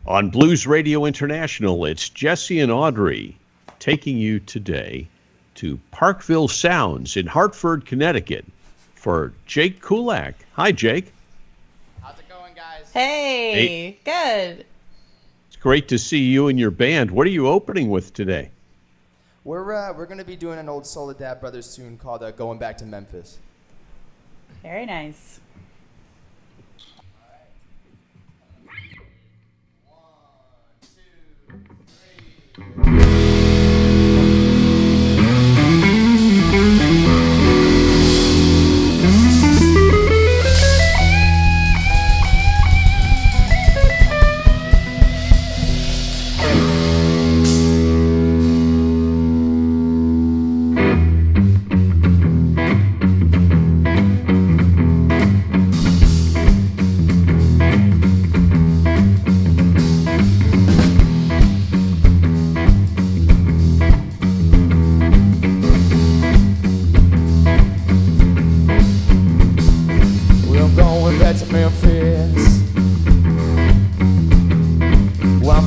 On Blues Radio International, it's Jesse and Audrey taking you today to Parkville Sounds in Hartford, Connecticut for Jake Kulak. Hi, Jake. How's it going, guys? Hey, good. It's great to see you and your band. What are you opening with today? We're going to be doing an old Soledad Brothers tune called Going Back to Memphis. Very nice.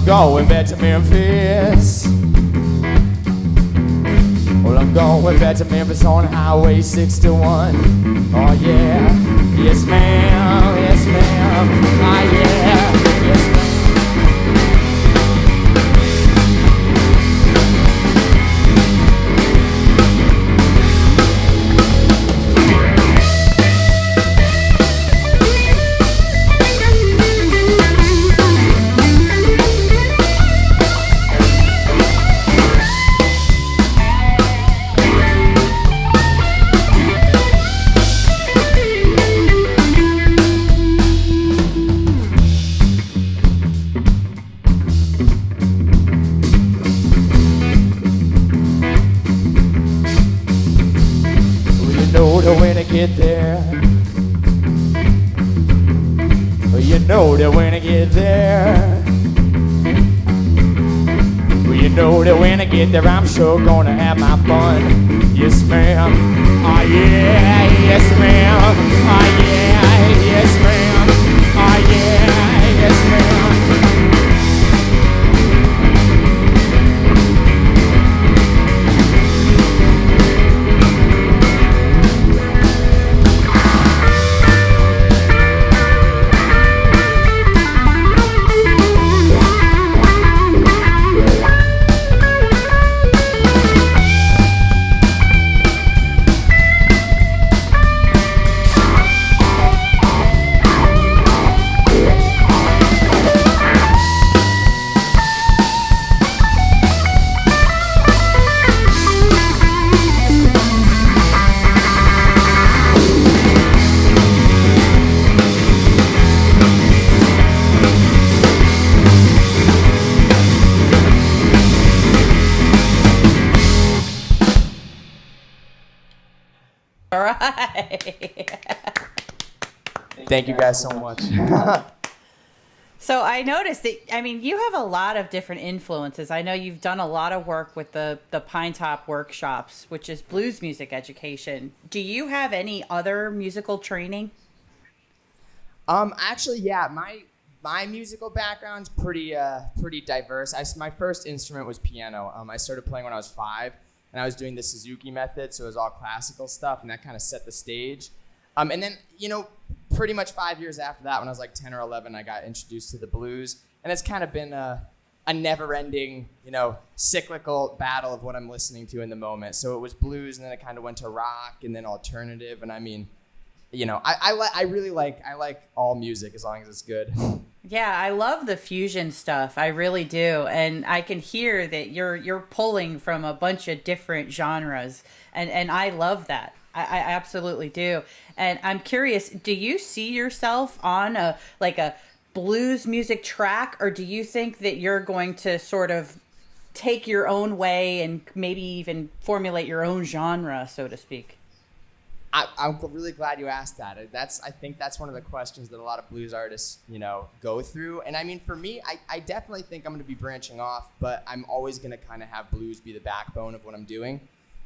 Going back to Memphis. Well, I'm going back to Memphis on Highway 61. Oh yeah, yes ma'am, yes ma'am. Oh yeah, yes ma'am. Get there, well, you know that when I get there, well, you know that when I get there, I'm sure gonna have my fun. Yes, ma'am. Oh yeah, yes, ma'am. Oh yeah, yes, ma'am. Oh yeah, yes, ma'am. All right. Thank you guys so much. So I noticed that, I mean, you have a lot of different influences. I know you've done a lot of work with the Pine Top Workshops, which is blues music education. Do you have any other musical training? Actually, yeah, my musical background's pretty diverse. My first instrument was piano. I started playing when I was 5, and I was doing the Suzuki method, so it was all classical stuff, and that kind of set the stage. And then, pretty much 5 years after that, when I was like 10 or 11, I got introduced to the blues, and it's kind of been a never-ending, cyclical battle of what I'm listening to in the moment. So it was blues, and then it kind of went to rock, and then alternative, and I mean, I really like all music as long as it's good. Yeah, I love the fusion stuff. I really do. And I can hear that you're pulling from a bunch of different genres. And I love that. I absolutely do. And I'm curious, do you see yourself on a blues music track, or do you think that you're going to sort of take your own way and maybe even formulate your own genre, so to speak? I'm really glad you asked that. I think that's one of the questions that a lot of blues artists, go through. And I mean, for me, I definitely think I'm going to be branching off, but I'm always going to kind of have blues be the backbone of what I'm doing.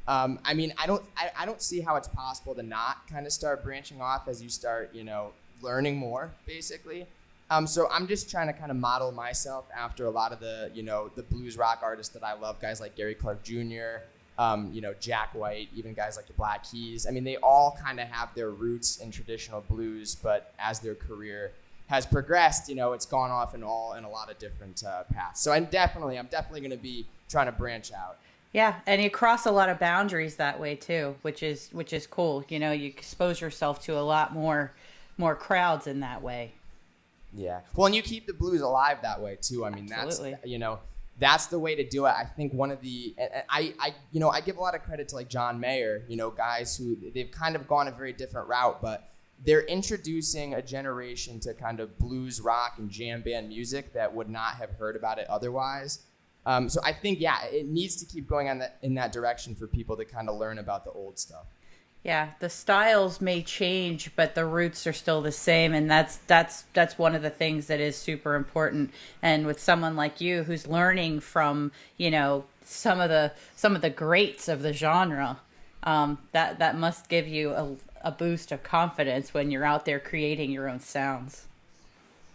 I mean, I don't see how it's possible to not kind of start branching off as you start, learning more, basically. So I'm just trying to kind of model myself after a lot of the, the blues rock artists that I love, guys like Gary Clark Jr., Jack White, even guys like the Black Keys. I mean, they all kind of have their roots in traditional blues, but as their career has progressed, it's gone off in a lot of different paths. So I'm definitely going to be trying to branch out. Yeah, and you cross a lot of boundaries that way too, which is cool. You expose yourself to a lot more crowds in that way. Yeah. Well, and you keep the blues alive that way too. I mean, Absolutely. That's the way to do it. I think one of the, I give a lot of credit to like John Mayer, guys who they've kind of gone a very different route, but they're introducing a generation to kind of blues, rock, and jam band music that would not have heard about it otherwise. So I think, it needs to keep going in that direction for people to kind of learn about the old stuff. Yeah, the styles may change, but the roots are still the same, and that's one of the things that is super important. And with someone like you who's learning from, some of the greats of the genre, that must give you a boost of confidence when you're out there creating your own sounds.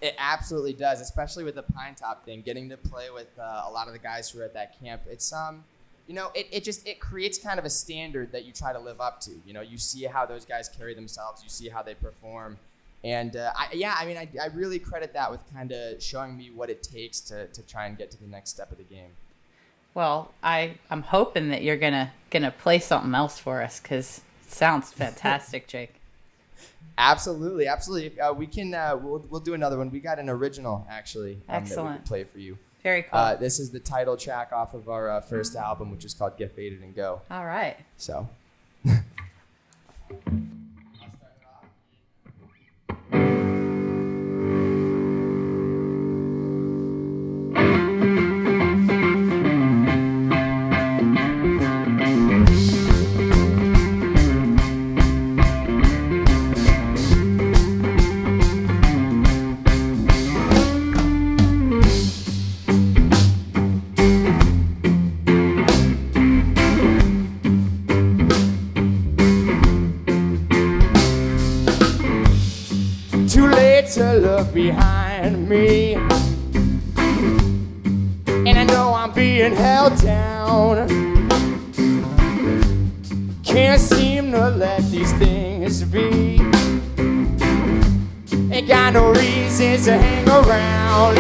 It absolutely does, especially with the Pine Top thing. Getting to play with a lot of the guys who are at that camp, it's it creates kind of a standard that you try to live up to. You see how those guys carry themselves, you see how they perform, and I really credit that with kind of showing me what it takes to try and get to the next step of the game. Well, I'm hoping that you're gonna play something else for us, because it sounds fantastic, Jake. Absolutely. We can we'll do another one. We got an original actually. Excellent. That we can play for you. Very cool. This is the title track off of our first album, which is called Get Faded and Go. All right. So. To look behind me, and I know I'm being held down. Can't seem to let these things be. Ain't got no reason to hang around.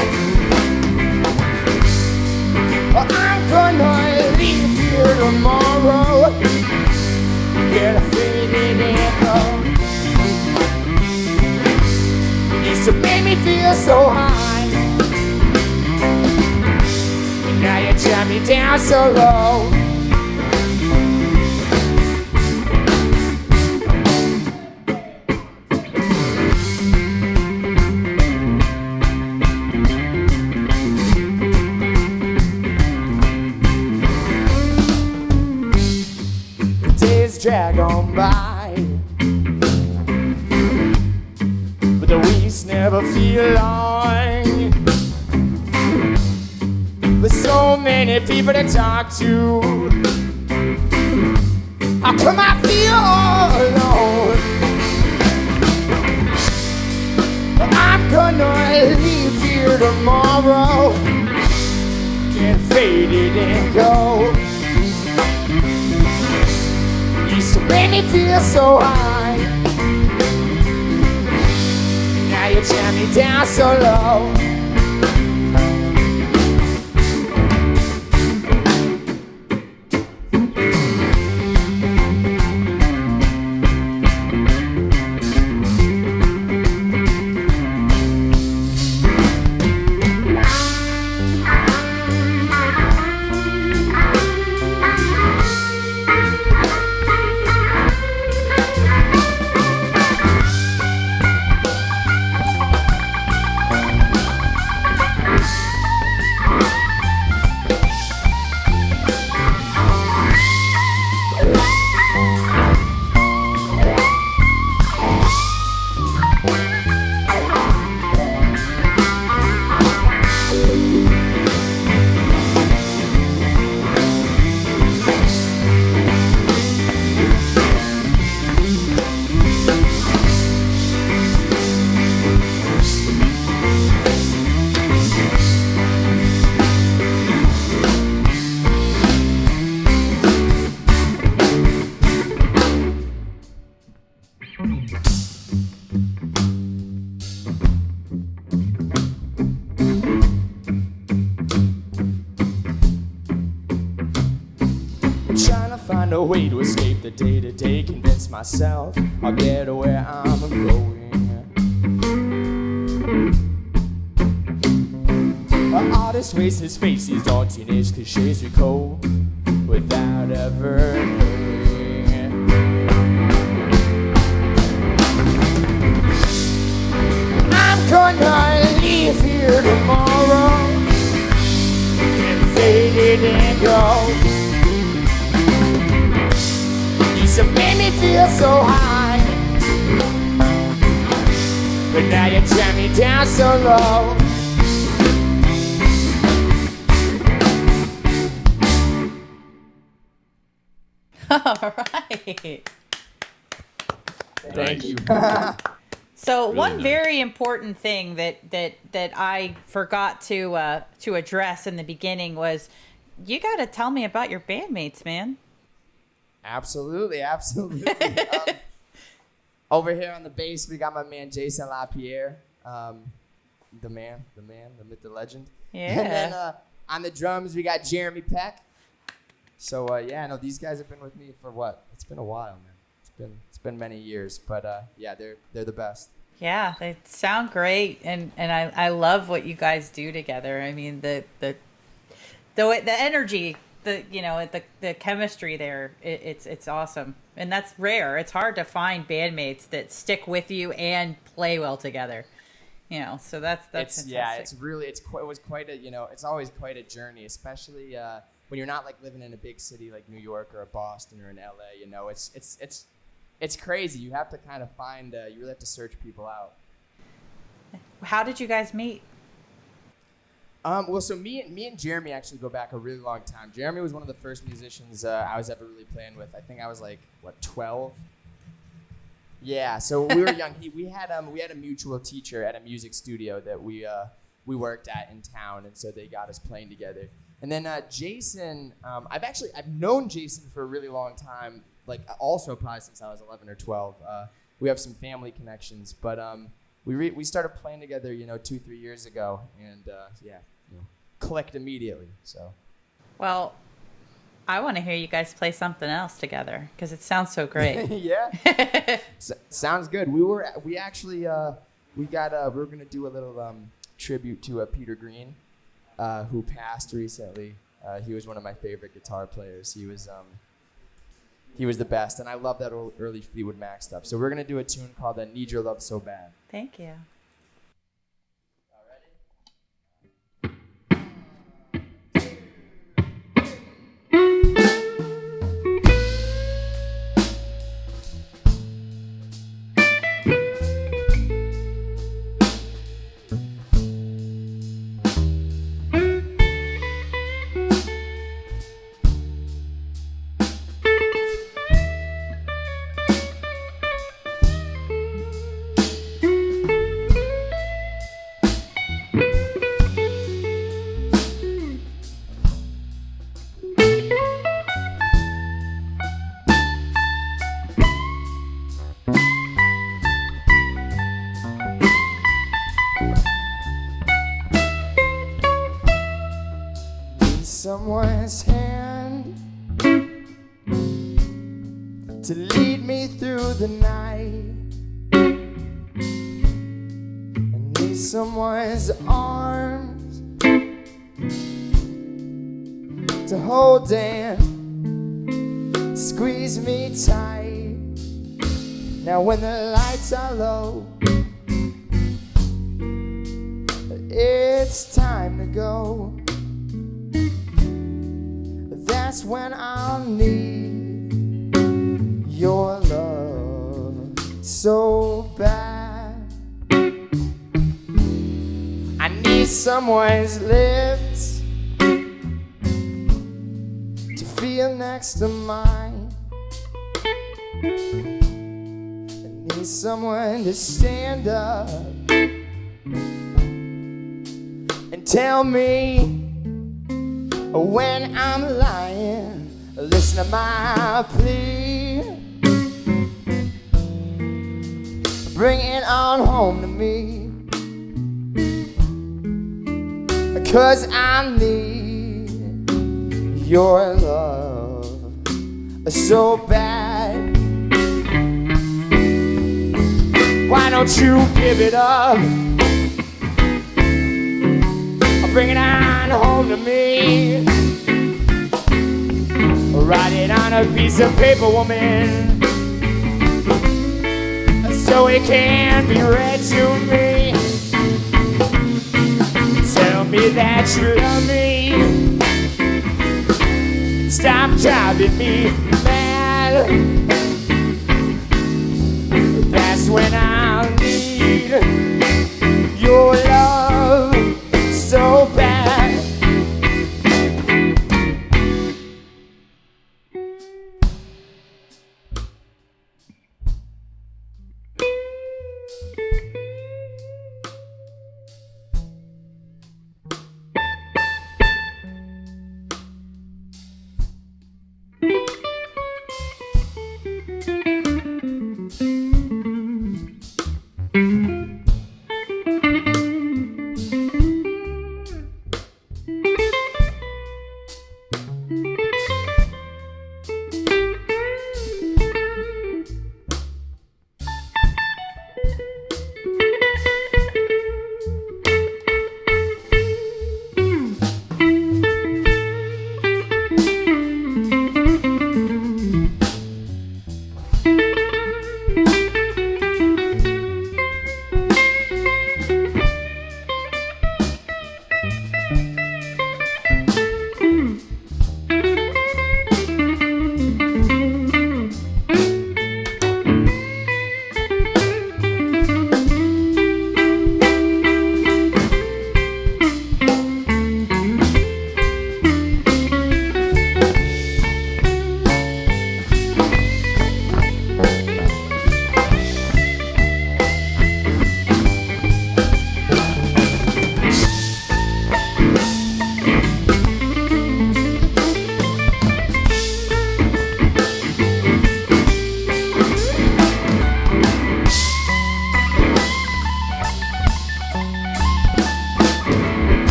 I'm gonna leave here tomorrow. Get faded and go. To make me feel so high. Now you drop me down so low. The days drag on by, the weeks never feel long. With so many people to talk to, how come I feel all alone? I'm gonna leave here tomorrow, get faded and go. Used to make me feel so high. Now you jam me down so low. day to day, convince myself I'll get where I'm going. An artist wastes his face, these daunting age cliches we go without ever knowing. I'm gonna leave here tomorrow, get faded and go. You made me feel so high, but now you tear me down so low. All right. Thank you. So Really one nice. very important thing that I forgot to address in the beginning was you got to tell me about your bandmates, man. Absolutely. Over here on the bass, we got my man Jason LaPierre, the myth, the legend. Yeah. And then on the drums, we got Jeremy Peck. So no, these guys have been with me for what? It's been a while, man. It's been many years, but yeah, they're the best. Yeah, they sound great, and I love what you guys do together. I mean the energy, the chemistry there, it's awesome, and that's rare. It's hard to find bandmates that stick with you and play well together. So that's fantastic. It was quite a it's always quite a journey, especially when you're not like living in a big city like New York or Boston or in LA. It's crazy. You have to kind of find you really have to search people out. How did you guys meet? Well, so me and Jeremy actually go back a really long time. Jeremy was one of the first musicians I was ever really playing with. I think I was like 12. Yeah, so we were young. We had a mutual teacher at a music studio that we worked at in town, and so they got us playing together. And then Jason, I've known Jason for a really long time, like also probably since I was 11 or 12. We have some family connections, but we started playing together, 2-3 years ago, and clicked immediately. So, Well, I want to hear you guys play something else together because it sounds so great. yeah, sounds good. We're gonna do a little tribute to Peter Green, who passed recently. He was one of my favorite guitar players. He was the best, and I love that early Fleetwood Mac stuff. So we're gonna do a tune called "Need Your Love So Bad." Thank you. Someone's hand to lead me through the night. I need someone's arms to hold and squeeze me tight. Now when the lights are low, it's time to go. That's when I'll need your love so bad. I need someone's lips to feel next to mine. I need someone to stand up and tell me when I'm lying. Listen to my plea, bring it on home to me, 'cause I need your love so bad. don't you give it up. Bring it on home to me. Write it on a piece of paper, woman, so it can be read to me. Tell me that you love me. Stop driving me mad. That's when I'll need your love so bad.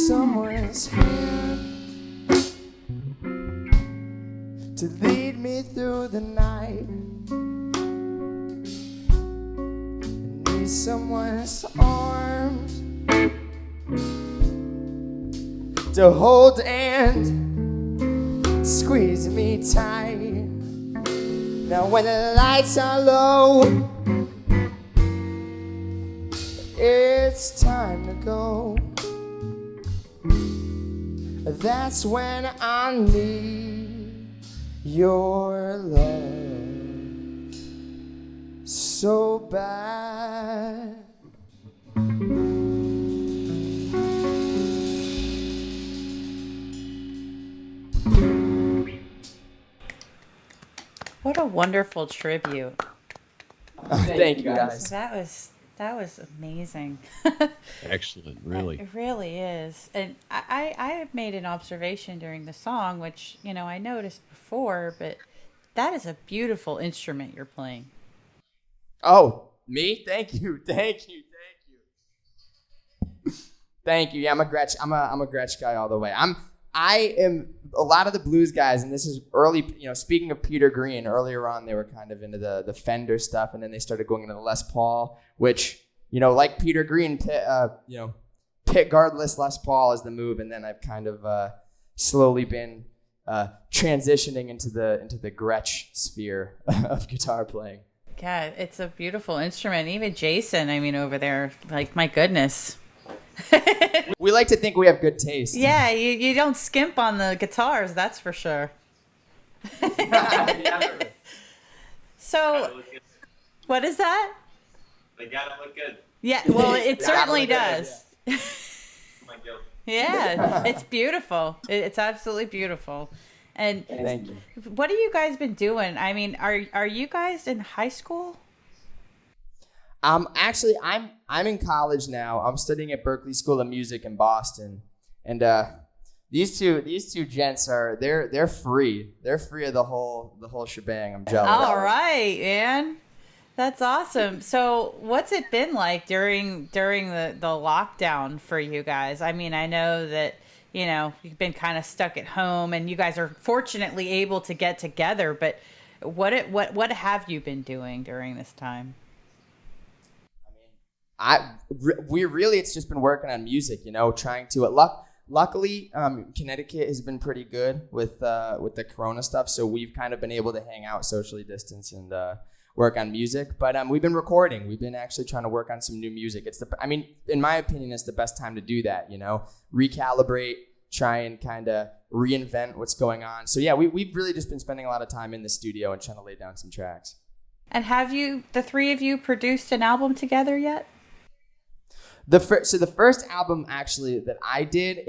Someone's hand to lead me through the night. I need someone's arms to hold and squeeze me tight. Now when the lights are low, it's time to go. That's when I need your love so bad. What a wonderful tribute. Thank you, guys. That was amazing. Excellent, really. It really is. And I made an observation during the song, which, I noticed before, but that is a beautiful instrument you're playing. Oh, me? Thank you. Thank you. Thank you. Yeah, I'm a Gretsch guy all the way. I am a lot of the blues guys, and this is early, speaking of Peter Green, earlier on they were kind of into the Fender stuff, and then they started going into the Les Paul, which, like Peter Green, pick-guardless Les Paul is the move, and then I've kind of slowly been transitioning into the Gretsch sphere of guitar playing. Yeah, it's a beautiful instrument. Even Jason, over there, like, my goodness. We like to think we have good taste. Yeah, you don't skimp on the guitars, that's for sure. So, what is that? They gotta look good. Yeah, well, it certainly does. Yeah, it's beautiful. It's absolutely beautiful. And thank you. What have you guys been doing? Are you guys in high school? Actually, I'm in college now. I'm studying at Berklee School of Music in Boston, And these two gents they're free. They're free of the whole shebang. I'm jealous. All right, man. That's awesome. So what's it been like during the lockdown for you guys? I mean, I know that, you've been kind of stuck at home and you guys are fortunately able to get together, but what have you been doing during this time? It's just been working on music, trying to luckily Connecticut has been pretty good with the corona stuff, so we've kind of been able to hang out socially distanced and work on music. But we've been recording. We've been actually trying to work on some new music. In my opinion, it's the best time to do that, recalibrate, try and kind of reinvent what's going on. So yeah, we've really just been spending a lot of time in the studio and trying to lay down some tracks. And have the three of you produced an album together yet? The first album actually that I did,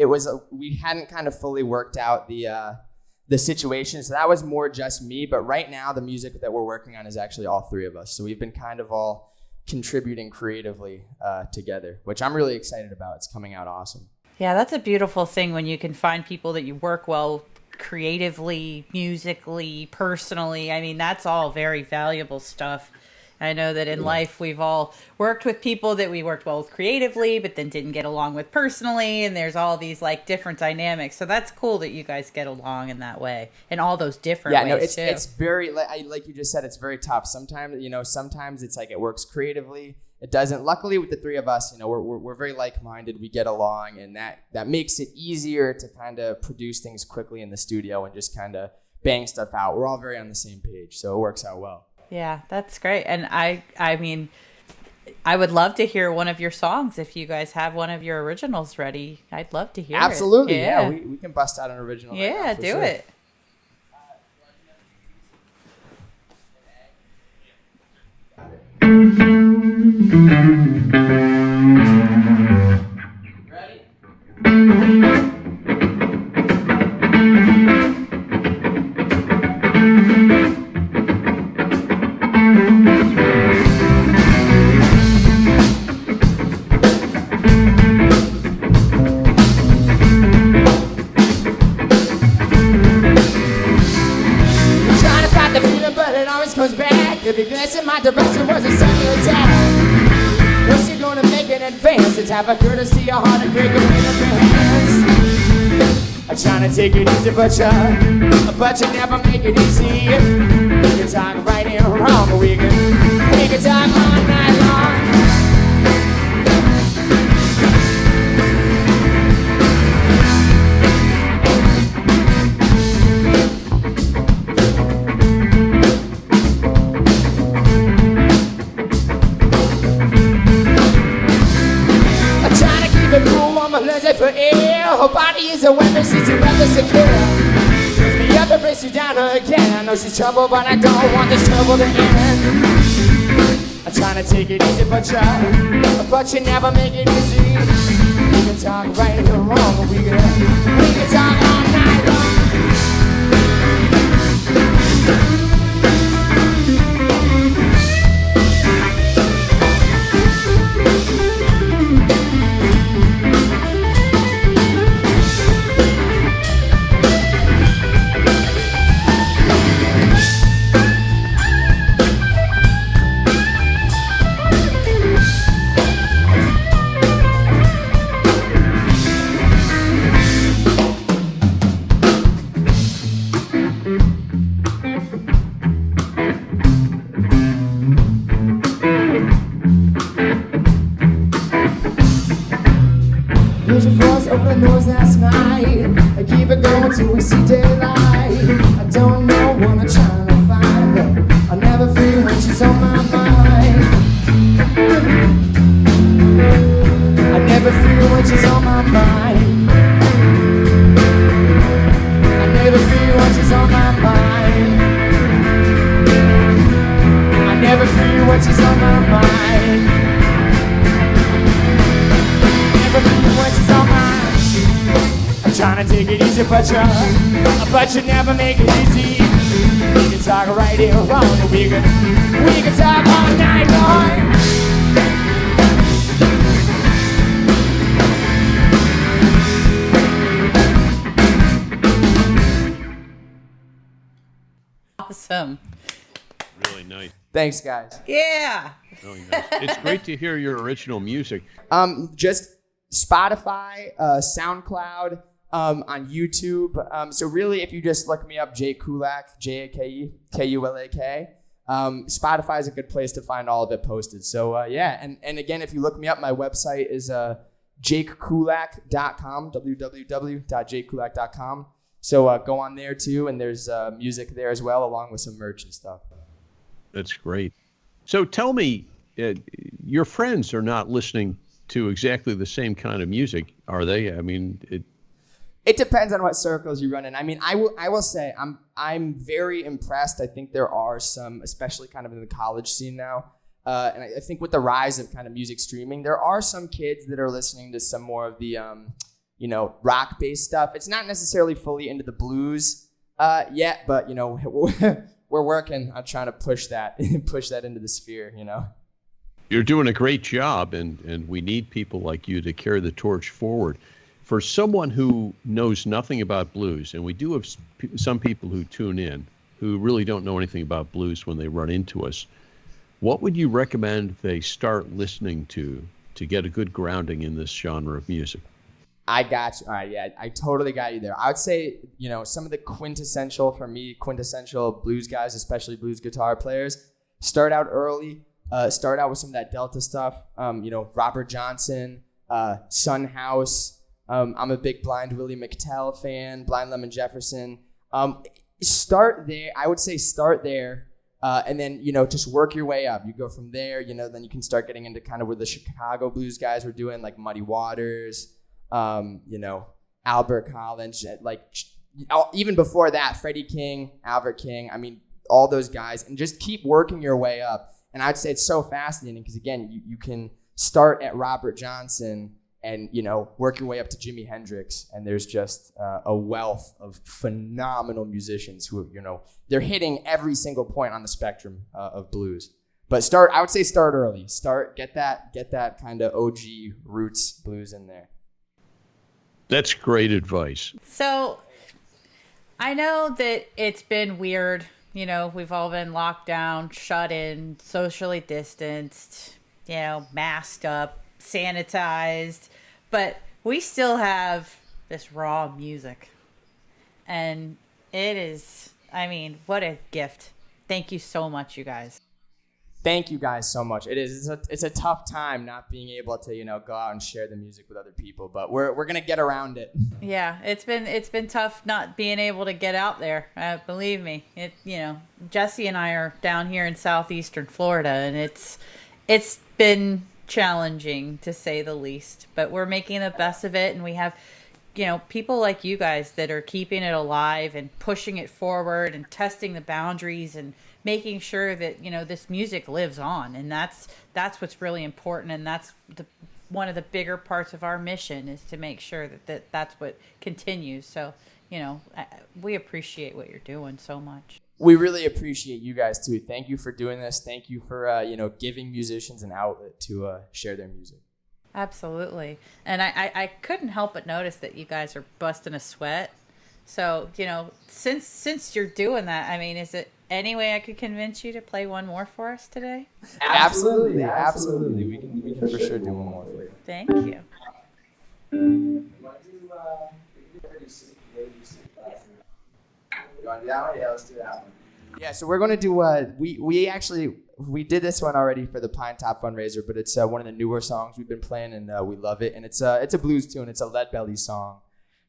we hadn't kind of fully worked out the situation, so that was more just me. But right now, the music that we're working on is actually all three of us. So we've been kind of all contributing creatively together, which I'm really excited about. It's coming out awesome. Yeah, that's a beautiful thing when you can find people that you work well creatively, musically, personally. I mean, that's all very valuable stuff. I know that in life we've all worked with people that we worked well with creatively, but then didn't get along with personally, and there's all these like different dynamics. So that's cool that you guys get along in that way, in all those different ways. Yeah, no, it's very like you just said, it's very tough. Sometimes it's like it works creatively, it doesn't. Luckily, with the three of us, we're very like-minded. We get along, and that makes it easier to kind of produce things quickly in the studio and just kind of bang stuff out. We're all very on the same page, so it works out well. Yeah, that's great. And I mean, I would love to hear one of your songs. If you guys have one of your originals ready, I'd love to hear it. Absolutely. Yeah, we can bust out an original. Yeah, right now, do it. Every glance in my direction was a sudden attack. Was she gonna make an advance? It's have a courtesy, a heart, and break away of your hands. I'm trying to take it easy, but you never make it easy. We can talk right and wrong, but we can talk all night long. For air, her body is a weapon, she's a rather secure. Brings me up and brings you down again. I know she's trouble, but I don't want this trouble to end. I'm trying to take it easy, but you never make it easy. We can talk right or wrong, but we can talk all night long. Till we see daylight. I don't know what I'm trying to find her. I never feel when she's on my mind. I never feel when she's on my mind. I never feel when she's on my mind. I never feel when she's on my mind. Never feel when she's on my mind. Trying to take it easy, but you never make it easy. We can talk right here wrong, and we can talk all night long. Awesome. Really nice. Thanks, guys. Yeah. Really nice. It's great to hear your original music. Just Spotify, SoundCloud, on YouTube. So really, if you just look me up, Jake Kulak, JakeKulak. Spotify is a good place to find all of it posted. So yeah, and again, if you look me up, my website is jakekulak.com, www.jakekulak.com. So go on there too, and there's music there as well, along with some merch and stuff. That's great. So tell me, your friends are not listening to exactly the same kind of music, are they? I mean, it depends on what circles you run in. I mean, I will say I'm very impressed. I think there are some, especially kind of in the college scene now, and I think with the rise of kind of music streaming, there are some kids that are listening to some more of the rock-based stuff. It's not necessarily fully into the blues yet, but we're working on trying to push that into the sphere. You're doing a great job, and we need people like you to carry the torch forward. For someone who knows nothing about blues, and we do have some people who tune in who really don't know anything about blues when they run into us, what would you recommend they start listening to get a good grounding in this genre of music? I got you. All right, yeah, I totally got you there. I would say, some of the quintessential blues guys, especially blues guitar players, start out early. Start out with some of that Delta stuff. Robert Johnson, Son House. I'm a big Blind Willie McTell fan, Blind Lemon Jefferson. Start there. I would say start there, and then, just work your way up. You go from there, then you can start getting into kind of where the Chicago blues guys were doing, like Muddy Waters, Albert Collins, even before that, Freddie King, Albert King. I mean, all those guys, and just keep working your way up. And I'd say it's so fascinating because, again, you can start at Robert Johnson and, work your way up to Jimi Hendrix. And there's just a wealth of phenomenal musicians who, they're hitting every single point on the spectrum of blues. But I would say start early. Get that kind of OG roots blues in there. That's great advice. So I know that it's been weird. We've all been locked down, shut in, socially distanced, masked up, sanitized, but we still have this raw music. And it is, what a gift. Thank you so much, you guys. Thank you guys so much. It's a tough time not being able to, go out and share the music with other people, but we're going to get around it. Yeah, it's been tough not being able to get out there. Believe me. Jesse and I are down here in southeastern Florida, and it's been challenging to say the least, but we're making the best of it, and we have people like you guys that are keeping it alive and pushing it forward and testing the boundaries and making sure that this music lives on, and that's what's really important, and that's one of the bigger parts of our mission is to make sure that's what continues. So we appreciate what you're doing so much. We really appreciate you guys too. Thank you for doing this. Thank you for giving musicians an outlet to share their music. Absolutely. And I couldn't help but notice that you guys are busting a sweat. So since you're doing that, is it any way I could convince you to play one more for us today? Absolutely. We can for sure do one more for you. Thank you. You want to do that one? Yeah, let's do that one. Yeah, so we're going to do, we did this one already for the Pine Top fundraiser, but it's one of the newer songs we've been playing, and we love it. And it's a blues tune. It's a Lead Belly song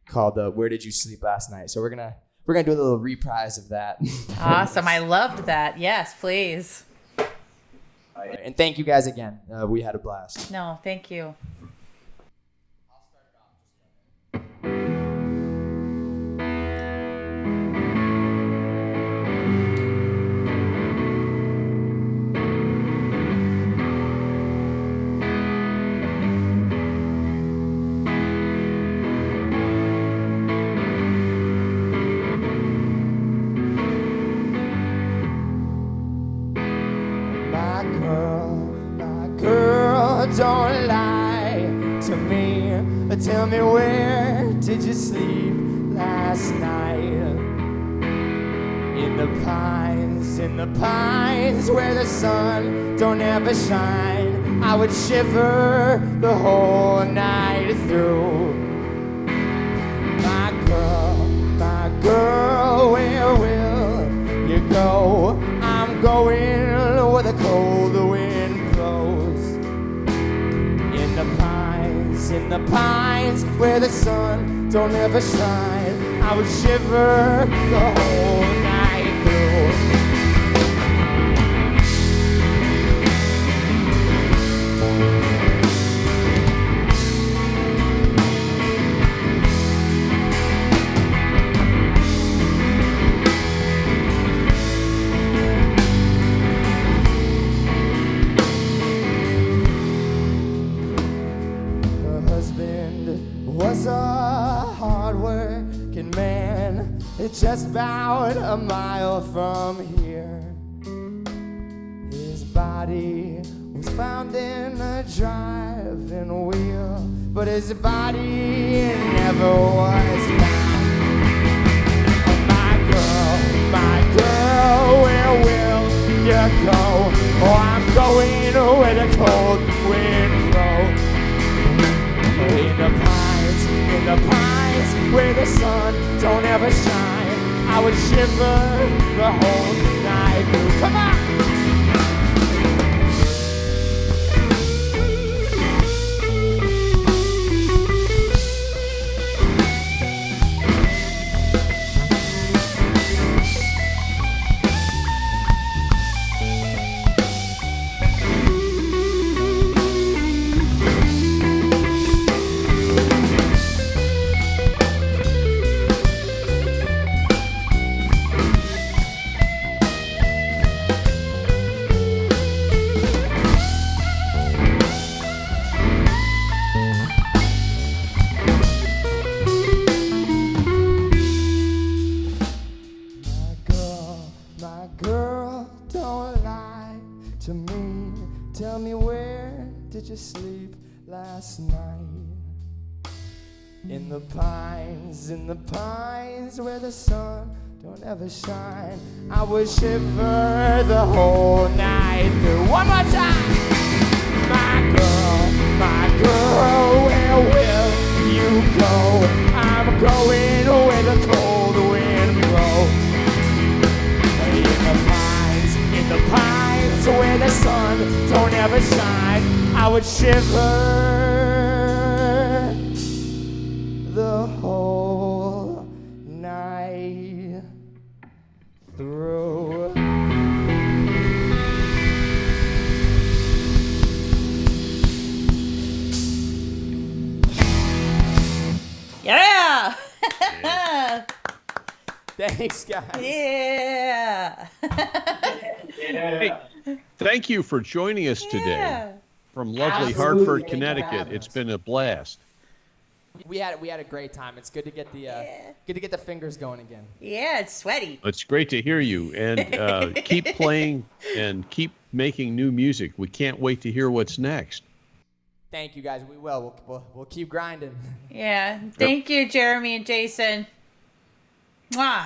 called Where Did You Sleep Last Night? So we're going to do a little reprise of that. Awesome. I loved that. Yes, please. And thank you guys again. We had a blast. No, thank you. Don't lie to me. Tell me, where did you sleep last night? In the pines pines, in the pines where the sun don't ever shine, I would shiver the whole night through. My girl, where will you go? I'm going where the cold wind blows. In the pines where the sun don't ever shine, I would shiver the whole night through. Was a hard-working man, just about a mile from here. His body was found in a driving wheel, but his body never was found. My girl, where will you go? Oh, I'm going where the cold wind blows. In the pines where the sun don't ever shine, I would shiver the whole night through. Come on! My girl, don't lie to me. Tell me, where did you sleep last night? In the pines where the sun don't ever shine, I would shiver the whole night through. One more time! My girl, where will you go? I'm going where the cold wind blows. In the pines where the sun don't ever shine, I would shiver the whole night through. Yeah! Thanks, guys. Yeah! Hey, thank you for joining us today Yeah. from lovely Absolutely. Hartford, Thank you for Connecticut. having It's us. been a blast. We had a great time. It's good to get the fingers going again. Yeah, it's sweaty. It's great to hear you, and keep playing and keep making new music. We can't wait to hear what's next. Thank you, guys. We will. We'll keep grinding. Yeah. Thank you, Jeremy and Jason. Mwah.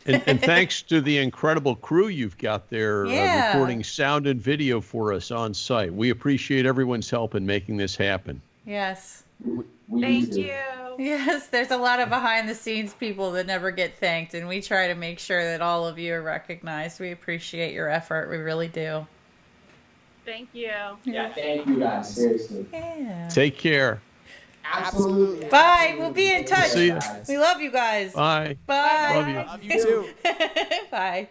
And thanks to the incredible crew you've got there Yeah. recording sound and video for us on site. We appreciate everyone's help in making this happen. Yes. Thank you. Yes, there's a lot of behind the scenes people that never get thanked, and we try to make sure that all of you are recognized. We appreciate your effort. We really do. Thank you. Yeah, thank you, guys. Seriously. Yeah. Take care. Absolutely. Bye. We'll be in touch. See ya. We love you guys. Bye. Bye. Love you. Love you too. Bye.